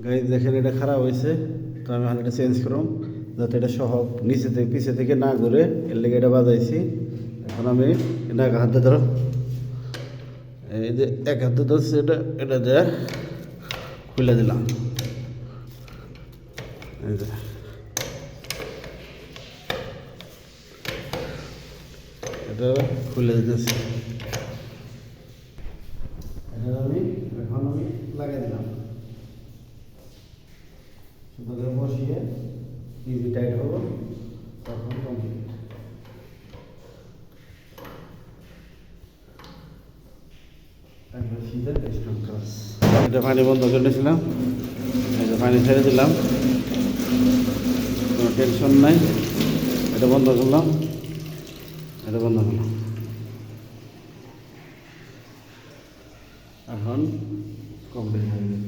গাড়ি দেখেন এটা খারাপ হয়েছে, তো আমি এটা চেঞ্জ করুন যাতে এটা সহ নিচে থেকে পিছে থেকে না ঘুরে, এর লেগে এটা বাজাইছি। এখন আমি এটা এক হাতে ধরো, এই যে এক হাতে ধরছি এটা, এটা দিয়ে খুলে দিলাম। এই যে এটা খুলে দিতেছি, এটা আমি এখন লাগিয়ে দিলাম। সুন্দর বসিয়ে ইজি টাইট হবো, তখন কমপ্লিট। এটা পানি বন্ধ করে নিয়েছিলাম, এটা পানি ছেড়ে দিলাম, কোনো টেনশন নাই। এটা বন্ধ করলাম, এটা বন্ধ করলাম। এখন কমপ্লিট হয়ে গেছে।